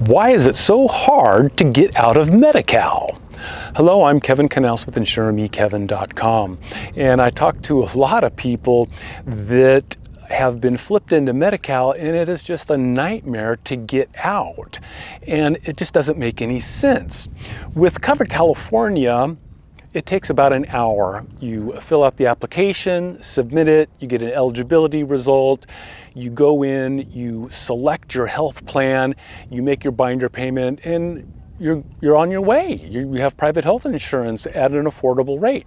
Why is it so hard to get out of Medi-Cal? Hello, I'm Kevin Canals with InsureMeKevin.com, and I talk to a lot of people that have been flipped into Medi-Cal, and it is just a nightmare to get out, and it just doesn't make any sense. With Covered California, it takes about an hour. You fill out the application, submit it, you get an eligibility result, you go in, you select your health plan, you make your binder payment, and you're on your way. You have private health insurance at an affordable rate.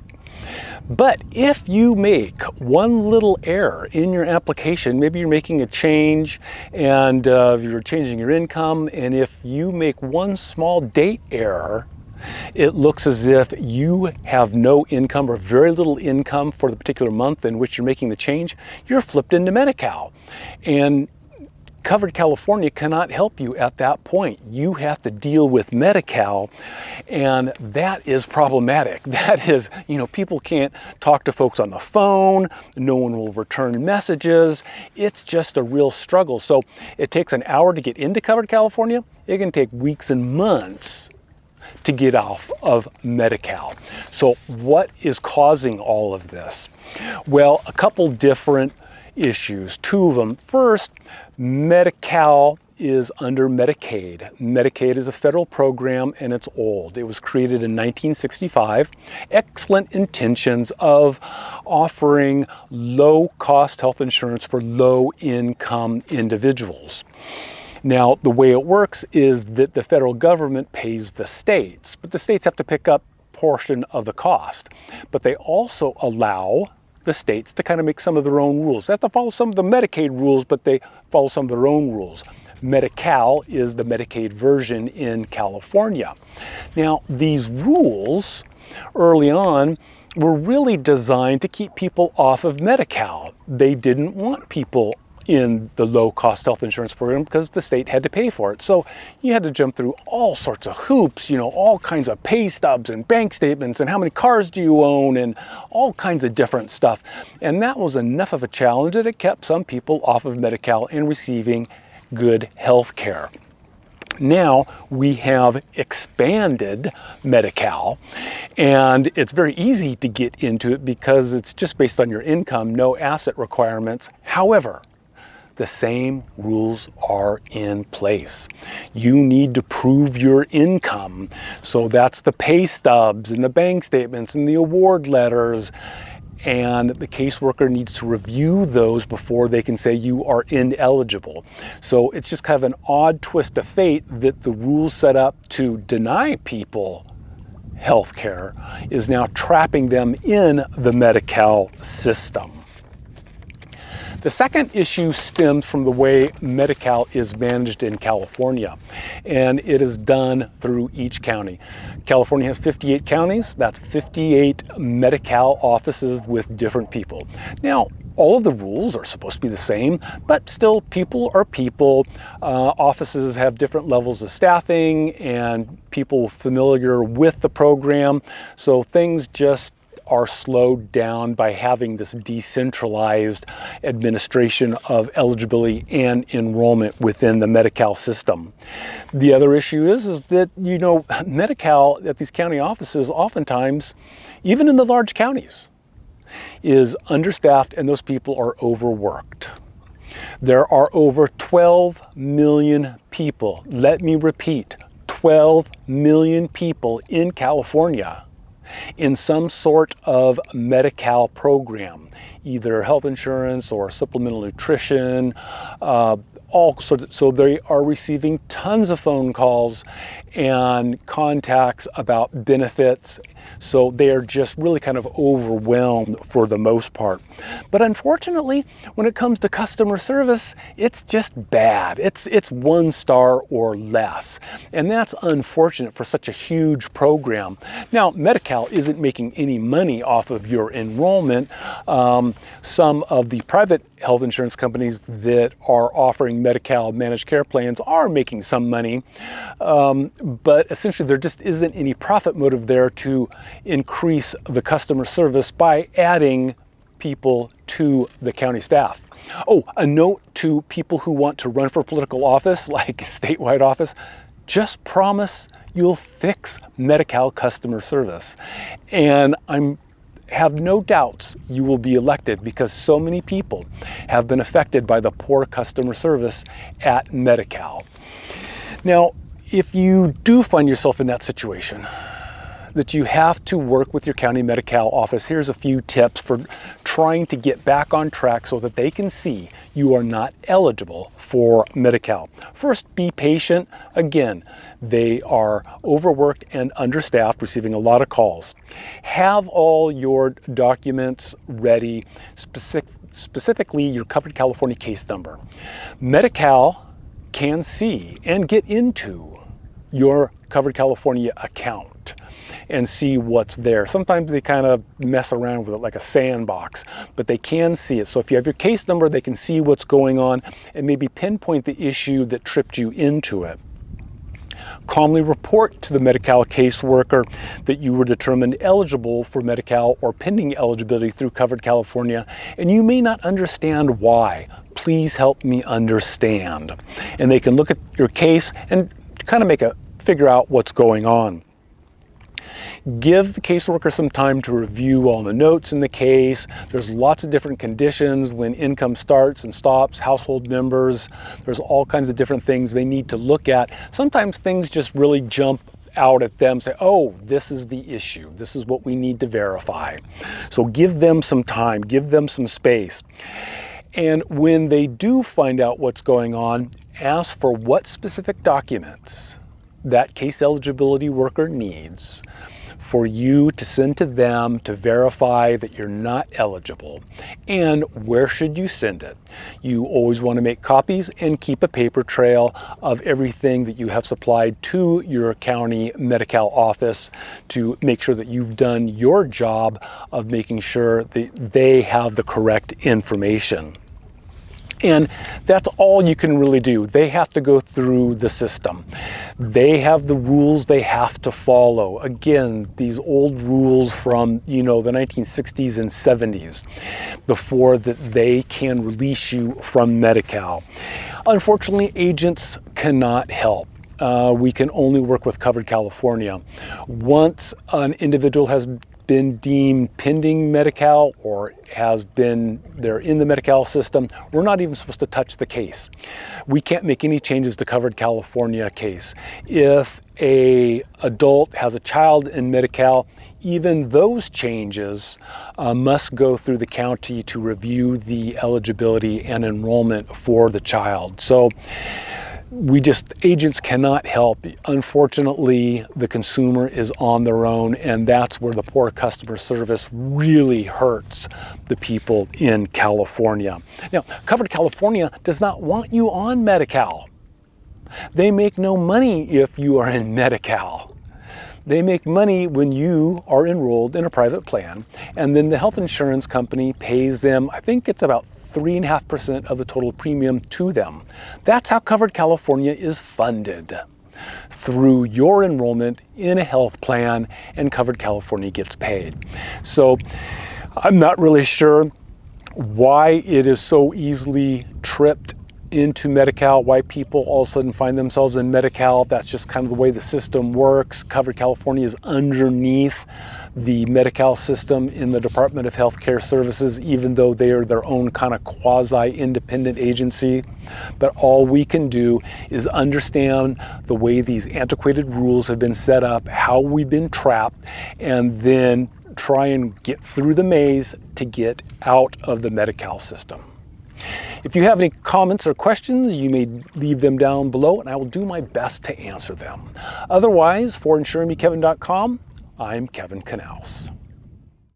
But if you make one little error in your application, maybe you're making a change and you're changing your income, and if you make one small date error, it looks as if you have no income or very little income for the particular month in which you're making the change. You're flipped into Medi-Cal. And Covered California cannot help you at that point. You have to deal with Medi-Cal, and that is problematic. That is, people can't talk to folks on the phone, no one will return messages. It's just a real struggle. So it takes an hour to get into Covered California. It can take weeks and months to get off of Medi-Cal. So what is causing all of this? Well, a couple different issues, two of them. First, Medi-Cal is under Medicaid. Medicaid is a federal program and it's old. It was created in 1965. Excellent intentions of offering low-cost health insurance for low-income individuals. Now, the way it works is that the federal government pays the states, but the states have to pick up a portion of the cost. But they also allow the states to kind of make some of their own rules. They have to follow some of the Medicaid rules, but they follow some of their own rules. Medi-Cal is the Medicaid version in California. Now, these rules early on were really designed to keep people off of Medi-Cal. They didn't want people in the low-cost health insurance program because the state had to pay for it. So you had to jump through all sorts of hoops, all kinds of pay stubs and bank statements and how many cars do you own and all kinds of different stuff. And that was enough of a challenge that it kept some people off of Medi-Cal and receiving good health care. Now we have expanded Medi-Cal, and it's very easy to get into it because it's just based on your income, no asset requirements. However, the same rules are in place. You need to prove your income. So that's the pay stubs and the bank statements and the award letters. And the caseworker needs to review those before they can say you are ineligible. So it's just kind of an odd twist of fate that the rules set up to deny people health care is now trapping them in the Medi-Cal system. The second issue stems from the way Medi-Cal is managed in California, and it is done through each county. California has 58 counties. That's 58 Medi-Cal offices with different people. Now, all of the rules are supposed to be the same, but still people are people. Offices have different levels of staffing and people familiar with the program, so things just are slowed down by having this decentralized administration of eligibility and enrollment within the Medi-Cal system. The other issue is that, Medi-Cal at these county offices, oftentimes, even in the large counties, is understaffed and those people are overworked. There are over 12 million people, let me repeat, 12 million people in California in some sort of Medi-Cal program, either health insurance or supplemental nutrition, all sorts. So they are receiving tons of phone calls and contacts about benefits. So they are just really kind of overwhelmed for the most part. But unfortunately, when it comes to customer service, it's just bad. It's 1 star or less. And that's unfortunate for such a huge program. Now, Medi-Cal isn't making any money off of your enrollment. Some of the private health insurance companies that are offering Medi-Cal managed care plans are making some money. But essentially there just isn't any profit motive there to increase the customer service by adding people to the county staff. Oh, a note to people who want to run for political office, like statewide office, just promise you'll fix Medi-Cal customer service. And I have no doubts you will be elected, because so many people have been affected by the poor customer service at Medi-Cal. Now, if you do find yourself in that situation, that you have to work with your county Medi-Cal office, here's a few tips for trying to get back on track so that they can see you are not eligible for Medi-Cal. First, be patient. Again, they are overworked and understaffed, receiving a lot of calls. Have all your documents ready, specifically your Covered California case number. Medi-Cal can see and get into your Covered California account and see what's there. Sometimes they kind of mess around with it like a sandbox, but they can see it. So if you have your case number, they can see what's going on and maybe pinpoint the issue that tripped you into it. Calmly report to the Medi-Cal caseworker that you were determined eligible for Medi-Cal or pending eligibility through Covered California, and you may not understand why. Please help me understand. And they can look at your case and kind of figure out what's going on. Give the caseworker some time to review all the notes in the case. There's lots of different conditions when income starts and stops, household members. There's all kinds of different things they need to look at. Sometimes things just really jump out at them, say, oh, this is the issue. This is what we need to verify. So give them some time, give them some space. And when they do find out what's going on, ask for what specific documents that case eligibility worker needs for you to send to them to verify that you're not eligible, and where should you send it. You always want to make copies and keep a paper trail of everything that you have supplied to your county Medi-Cal office to make sure that you've done your job of making sure that they have the correct information. And that's all you can really do. They have to go through the system. They have the rules they have to follow. Again, these old rules from, the 1960s and 70s, before that they can release you from Medi-Cal. Unfortunately, agents cannot help. We can only work with Covered California. Once an individual has been deemed pending Medi-Cal or they're in the Medi-Cal system, we're not even supposed to touch the case. We can't make any changes to Covered California case. If a adult has a child in Medi-Cal, even those changes must go through the county to review the eligibility and enrollment for the child. So agents cannot help. Unfortunately, the consumer is on their own, and that's where the poor customer service really hurts the people in California. Now, Covered California does not want you on Medi-Cal. They make no money if you are in Medi-Cal. They make money when you are enrolled in a private plan, and then the health insurance company pays them, I think it's about 3.5% of the total premium to them. That's how Covered California is funded, through your enrollment in a health plan, and Covered California gets paid. So I'm not really sure why it is so easily tripped into Medi-Cal, why people all of a sudden find themselves in Medi-Cal. That's just kind of the way the system works. Covered California is underneath the Medi-Cal system in the Department of Healthcare Services, even though they are their own kind of quasi-independent agency. But all we can do is understand the way these antiquated rules have been set up, how we've been trapped, and then try and get through the maze to get out of the Medi-Cal system. If you have any comments or questions, you may leave them down below and I will do my best to answer them. Otherwise, for insuremekevin.com, I'm Kevin Canals.